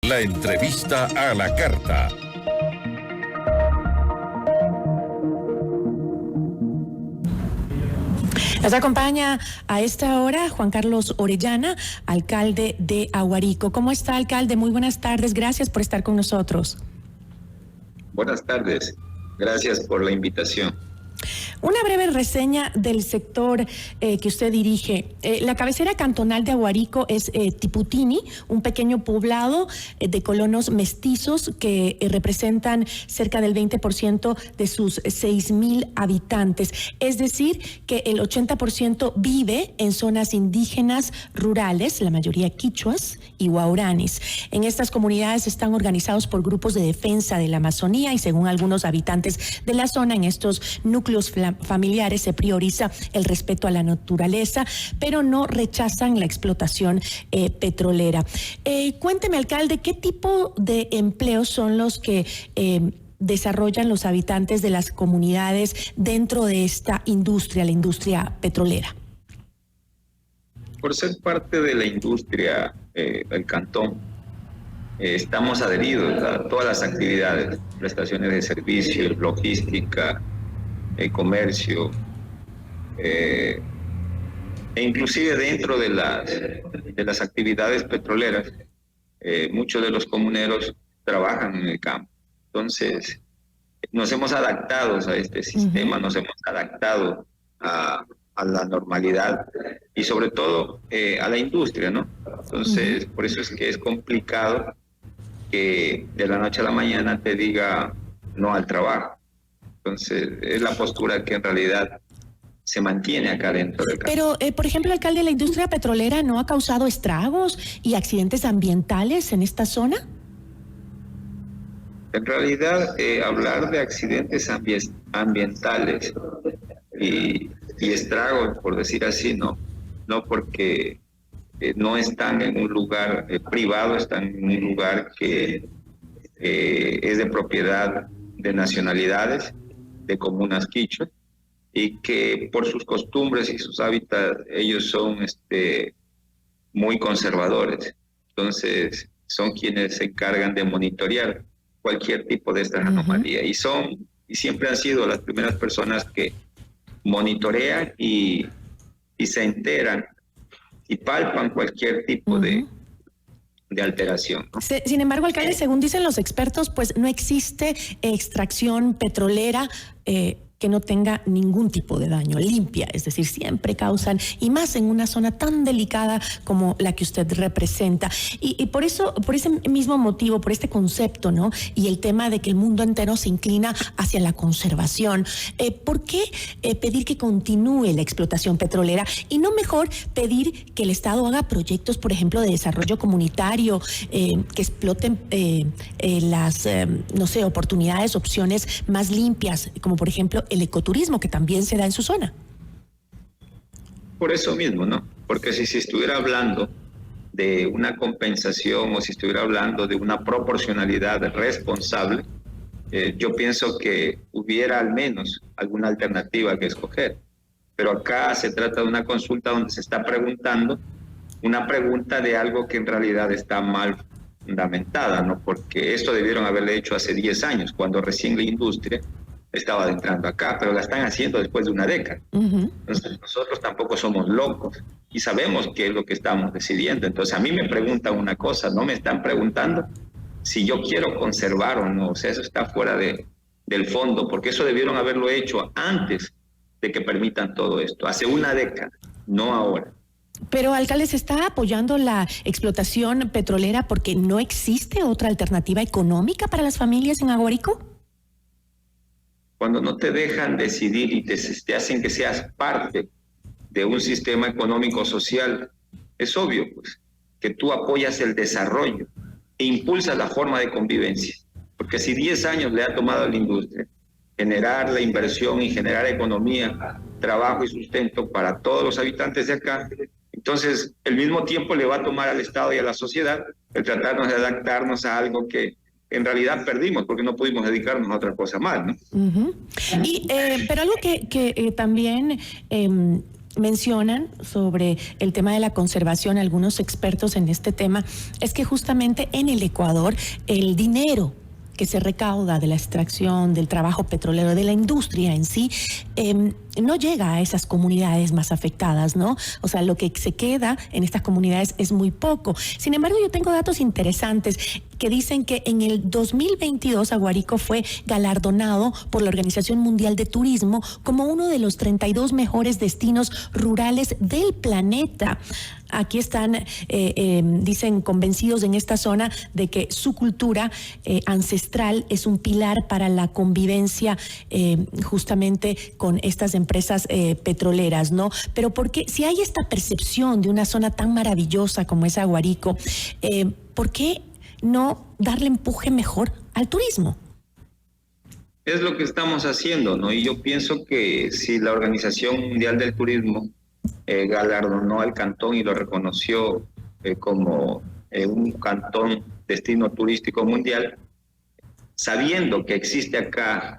La entrevista a la carta. Nos acompaña a esta hora Juan Carlos Orellana, alcalde de Aguarico. ¿Cómo está, alcalde? Muy buenas tardes. Gracias por estar con nosotros. Buenas tardes. Gracias por la invitación. Una breve reseña del sector que usted dirige. La cabecera cantonal de Aguarico es Tiputini, un pequeño poblado de colonos mestizos que representan cerca del 20% de sus 6,000 habitantes. Es decir, que el 80% vive en zonas indígenas rurales, la mayoría quichuas y guauranis. En estas comunidades están organizados por grupos de defensa de la Amazonía y según algunos habitantes de la zona, en estos núcleos familiares se prioriza el respeto a la naturaleza, pero no rechazan la explotación petrolera. Cuénteme, alcalde, ¿qué tipo de empleos son los que desarrollan los habitantes de las comunidades dentro de esta industria, la industria petrolera? Por ser parte de la industria del cantón, estamos adheridos a todas las actividades, prestaciones de servicios, logística, comercio, e inclusive dentro de las actividades petroleras, muchos de los comuneros trabajan en el campo. Entonces, nos hemos adaptado a este sistema, nos hemos adaptado a la normalidad y sobre todo a la industria, ¿no? Entonces, por eso es que es complicado que de la noche a la mañana te diga no al trabajo. Entonces, es la postura que en realidad se mantiene acá dentro del campo. Pero, por ejemplo, alcalde, ¿la industria petrolera no ha causado estragos y accidentes ambientales en esta zona? En realidad, hablar de accidentes ambientales y estragos, por decir así, no porque no están en un lugar privado, están en un lugar que es de propiedad de nacionalidades, de comunas quichuas, y que por sus costumbres y sus hábitats ellos son muy conservadores. Entonces son quienes se encargan de monitorear cualquier tipo de estas anomalías y siempre han sido las primeras personas que monitorean y se enteran y palpan cualquier tipo de alteración, ¿no? Sin embargo, alcalde, según dicen los expertos, pues no existe extracción petrolera que no tenga ningún tipo de daño, limpia, es decir, siempre causan, y más en una zona tan delicada como la que usted representa. Y por eso, por ese mismo motivo, por este concepto, ¿no? Y el tema de que el mundo entero se inclina hacia la conservación, ¿por qué pedir que continúe la explotación petrolera y no mejor pedir que el Estado haga proyectos, por ejemplo, de desarrollo comunitario, que exploten las, no sé, oportunidades, opciones más limpias, como por ejemplo el ecoturismo que también se da en su zona? Por eso mismo, ¿no? Porque si se estuviera hablando de una compensación o si estuviera hablando de una proporcionalidad responsable, yo pienso que hubiera al menos alguna alternativa que escoger. Pero acá se trata de una consulta donde se está preguntando una pregunta de algo que en realidad está mal fundamentada, ¿no? Porque esto debieron haberle hecho hace 10 años, cuando recién la industria estaba adentrando acá, pero la están haciendo después de una década. Entonces, nosotros tampoco somos locos y sabemos qué es lo que estamos decidiendo. Entonces, a mí me preguntan una cosa, no me están preguntando si yo quiero conservar o no. O sea, eso está fuera del fondo, porque eso debieron haberlo hecho antes de que permitan todo esto, hace una década, no ahora. Pero, alcalde, ¿se está apoyando la explotación petrolera porque no existe otra alternativa económica para las familias en Aguarico? Cuando no te dejan decidir y te hacen que seas parte de un sistema económico social, es obvio pues, que tú apoyas el desarrollo e impulsas la forma de convivencia. Porque si 10 años le ha tomado a la industria generar la inversión y generar economía, trabajo y sustento para todos los habitantes de acá, entonces el mismo tiempo le va a tomar al Estado y a la sociedad el tratarnos de adaptarnos a algo que en realidad perdimos porque no pudimos dedicarnos a otra cosa más, ¿no? Pero algo que también mencionan sobre el tema de la conservación, algunos expertos en este tema, es que justamente en el Ecuador el dinero que se recauda de la extracción, del trabajo petrolero, de la industria en sí, no llega a esas comunidades más afectadas, ¿no? O sea, lo que se queda en estas comunidades es muy poco. Sin embargo, yo tengo datos interesantes que dicen que en el 2022 Aguarico fue galardonado por la Organización Mundial de Turismo como uno de los 32 mejores destinos rurales del planeta. Aquí están, dicen, convencidos en esta zona de que su cultura ancestral es un pilar para la convivencia justamente con estas empresas petroleras, ¿no? Pero porque si hay esta percepción de una zona tan maravillosa como es Aguarico, ¿por qué no darle empuje mejor al turismo? Es lo que estamos haciendo, ¿no? Y yo pienso que si la Organización Mundial del Turismo galardonó al cantón y lo reconoció como un cantón destino turístico mundial, sabiendo que existe acá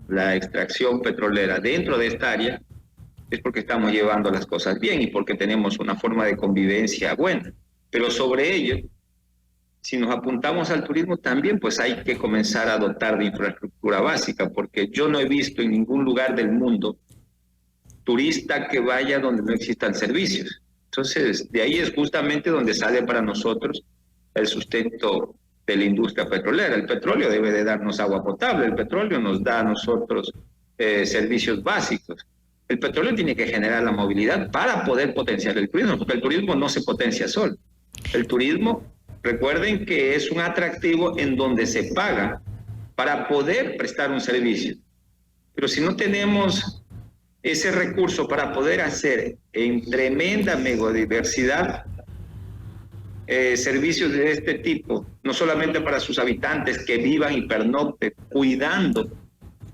la extracción petrolera dentro de esta área, es porque estamos llevando las cosas bien y porque tenemos una forma de convivencia buena. Pero sobre ello, si nos apuntamos al turismo también, pues hay que comenzar a dotar de infraestructura básica, porque yo no he visto en ningún lugar del mundo turista que vaya donde no existan servicios. Entonces, de ahí es justamente donde sale para nosotros el sustento de la industria petrolera. El petróleo debe de darnos agua potable, el petróleo nos da a nosotros servicios básicos. El petróleo tiene que generar la movilidad para poder potenciar el turismo, porque el turismo no se potencia solo. El turismo, recuerden que es un atractivo en donde se paga para poder prestar un servicio. Pero si no tenemos ese recurso para poder hacer en tremenda megadiversidad servicios de este tipo, no solamente para sus habitantes que vivan y pernocten, cuidando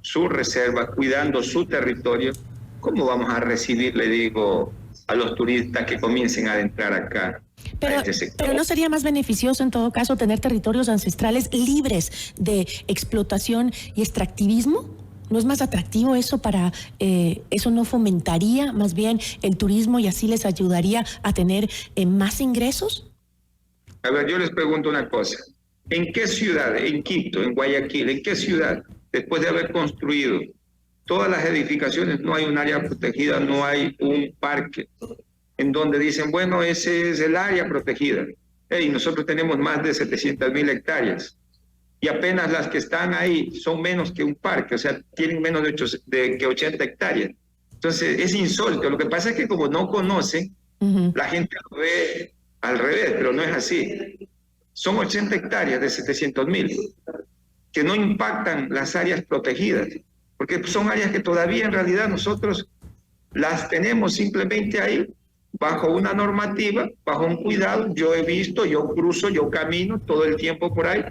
su reserva, cuidando su territorio, ¿cómo vamos a recibir, le digo, a los turistas que comiencen a entrar acá? Pero ¿no sería más beneficioso en todo caso tener territorios ancestrales libres de explotación y extractivismo? ¿No es más atractivo eso para, eso no fomentaría más bien el turismo y así les ayudaría a tener más ingresos? A ver, yo les pregunto una cosa. ¿En qué ciudad, en Quito, en Guayaquil, en qué ciudad, después de haber construido todas las edificaciones, no hay un área protegida, no hay un parque, en donde dicen, bueno, ese es el área protegida? Y nosotros tenemos más de 700,000 hectáreas. Y apenas las que están ahí son menos que un parque, o sea, tienen menos de 80 hectáreas. Entonces, es insólito. Lo que pasa es que como no conocen, la gente lo ve al revés, pero no es así. Son 80 hectáreas de 700,000 que no impactan las áreas protegidas, porque son áreas que todavía en realidad nosotros las tenemos simplemente ahí, bajo una normativa, bajo un cuidado. Yo he visto, yo cruzo, yo camino todo el tiempo por ahí,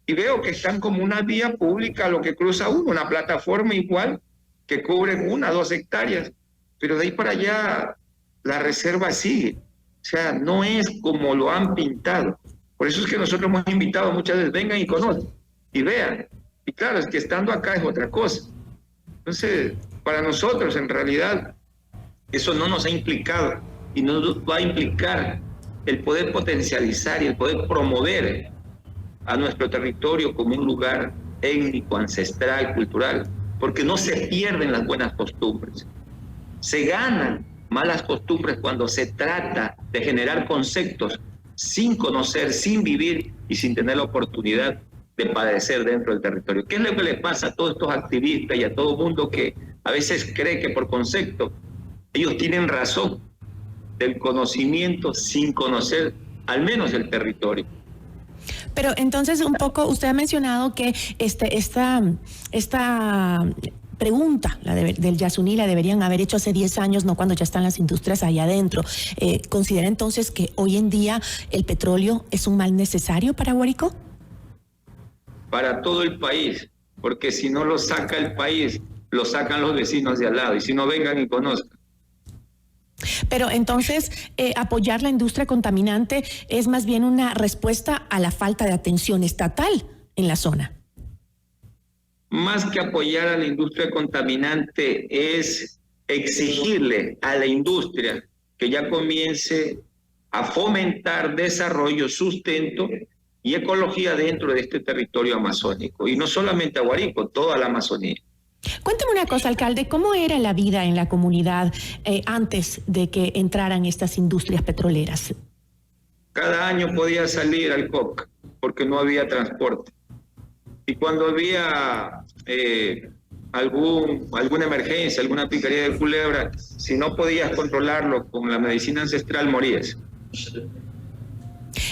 y veo que están como una vía pública lo que cruza uno, una plataforma igual, que cubre 1 o 2 hectáreas, pero de ahí para allá la reserva sigue. O sea, no es como lo han pintado. Por eso es que nosotros hemos invitado muchas veces, vengan y conozcan, y vean. Y claro, es que estando acá es otra cosa. Entonces, para nosotros en realidad, eso no nos ha implicado, y nos va a implicar el poder potencializar y el poder promover a nuestro territorio como un lugar étnico, ancestral, cultural, porque no se pierden las buenas costumbres. Se ganan malas costumbres cuando se trata de generar conceptos sin conocer, sin vivir y sin tener la oportunidad de padecer dentro del territorio. ¿Qué es lo que les pasa a todos estos activistas y a todo mundo que a veces cree que por concepto ellos tienen razón del conocimiento sin conocer al menos el territorio? Pero entonces un poco, usted ha mencionado que esta pregunta, del Yasuní, la deberían haber hecho hace 10 años, no cuando ya están las industrias allá adentro. ¿Considera entonces que hoy en día el petróleo es un mal necesario para Aguarico? Para todo el país, porque si no lo saca el país, lo sacan los vecinos de al lado, y si no, vengan y conozcan. Pero entonces, apoyar la industria contaminante es más bien una respuesta a la falta de atención estatal en la zona. Más que apoyar a la industria contaminante es exigirle a la industria que ya comience a fomentar desarrollo, sustento y ecología dentro de este territorio amazónico. Y no solamente Aguarico, toda la Amazonía. Cuéntame una cosa, alcalde, ¿cómo era la vida en la comunidad antes de que entraran estas industrias petroleras? Cada año podía salir al COC porque no había transporte. Y cuando había alguna emergencia, alguna picaría de culebra, si no podías controlarlo con la medicina ancestral, morías.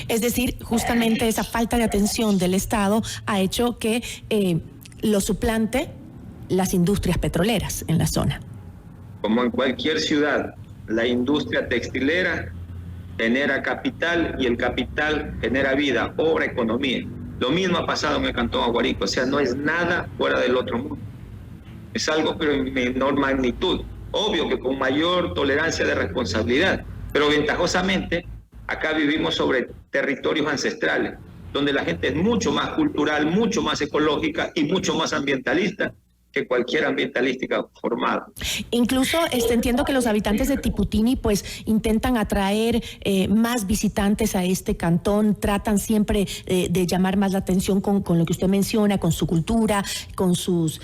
Es decir, justamente esa falta de atención del Estado ha hecho que lo suplante las industrias petroleras en la zona. Como en cualquier ciudad, la industria textilera genera capital y el capital genera vida, obra, economía. Lo mismo ha pasado en el cantón Aguarico, o sea, no es nada fuera del otro mundo. Es algo pero en menor magnitud, obvio que con mayor tolerancia de responsabilidad, pero ventajosamente acá vivimos sobre territorios ancestrales, donde la gente es mucho más cultural, mucho más ecológica y mucho más ambientalista que cualquier ambientalística formada. Incluso entiendo que los habitantes de Tiputini pues intentan atraer más visitantes a este cantón, tratan siempre de llamar más la atención con lo que usted menciona, con su cultura, con sus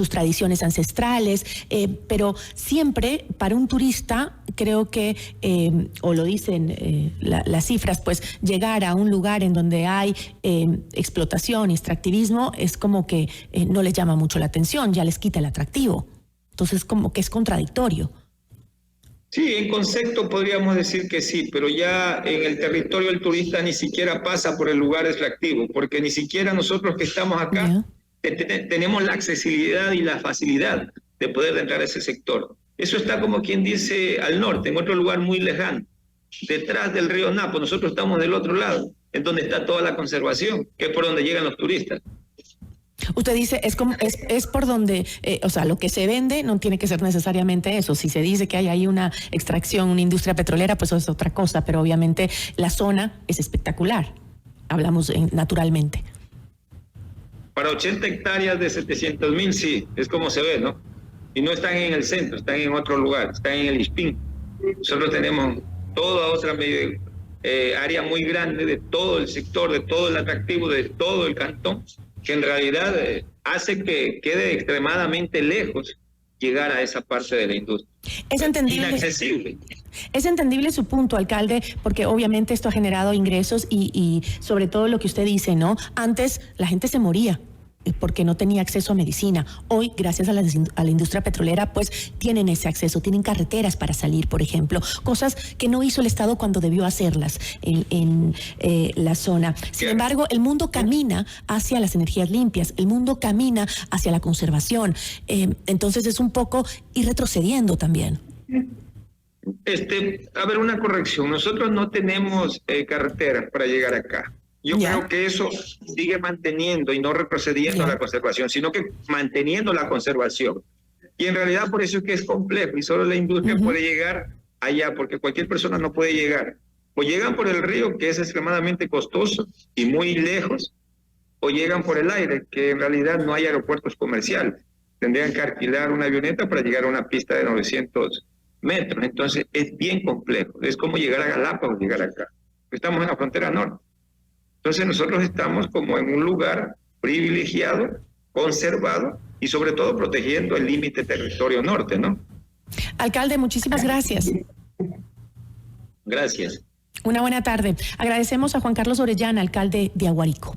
tradiciones ancestrales, pero siempre para un turista creo que, o lo dicen las cifras, pues llegar a un lugar en donde hay explotación y extractivismo es como que no les llama mucho la atención, ya les quita el atractivo. Entonces, como que es contradictorio. Sí, en concepto podríamos decir que sí, pero ya en el territorio el turista ni siquiera pasa por el lugar extractivo, porque ni siquiera nosotros que estamos acá tenemos la accesibilidad y la facilidad de poder entrar a ese sector. Eso está como quien dice al norte, en otro lugar muy lejano, detrás del río Napo. Nosotros estamos del otro lado, en donde está toda la conservación, que es por donde llegan los turistas. Usted dice, es por donde, o sea, lo que se vende no tiene que ser necesariamente eso. Si se dice que hay ahí una extracción, una industria petrolera, pues eso es otra cosa, pero obviamente la zona es espectacular. Hablamos naturalmente. Para 80 hectáreas de 700,000, sí, es como se ve, ¿no? Y no están en el centro, están en otro lugar, están en el Ispín. Nosotros tenemos toda otra área muy grande de todo el sector, de todo el atractivo, de todo el cantón, que en realidad hace que quede extremadamente lejos llegar a esa parte de la industria. Es entendible. Inaccesible. Es entendible su punto, alcalde, porque obviamente esto ha generado ingresos y sobre todo lo que usted dice, ¿no? Antes la gente se moría porque no tenía acceso a medicina. Hoy, gracias a la industria petrolera, pues tienen ese acceso, tienen carreteras para salir, por ejemplo, cosas que no hizo el Estado cuando debió hacerlas en la zona. Sin embargo, el mundo camina hacia las energías limpias, el mundo camina hacia la conservación, entonces es un poco ir retrocediendo también. A ver, una corrección, nosotros no tenemos carreteras para llegar acá. Yo creo que eso sigue manteniendo y no retrocediendo a la conservación, sino que manteniendo la conservación. Y en realidad por eso es que es complejo y solo la industria puede llegar allá, porque cualquier persona no puede llegar. O llegan por el río, que es extremadamente costoso y muy lejos, o llegan por el aire, que en realidad no hay aeropuertos comerciales. Tendrían que alquilar una avioneta para llegar a una pista de 900 metros. Entonces es bien complejo. Es como llegar a Galápagos, llegar acá. Estamos en la frontera norte. Entonces nosotros estamos como en un lugar privilegiado, conservado y sobre todo protegiendo el límite territorio norte, ¿no? Alcalde, muchísimas gracias. Gracias. Una buena tarde. Agradecemos a Juan Carlos Orellana, alcalde de Aguarico.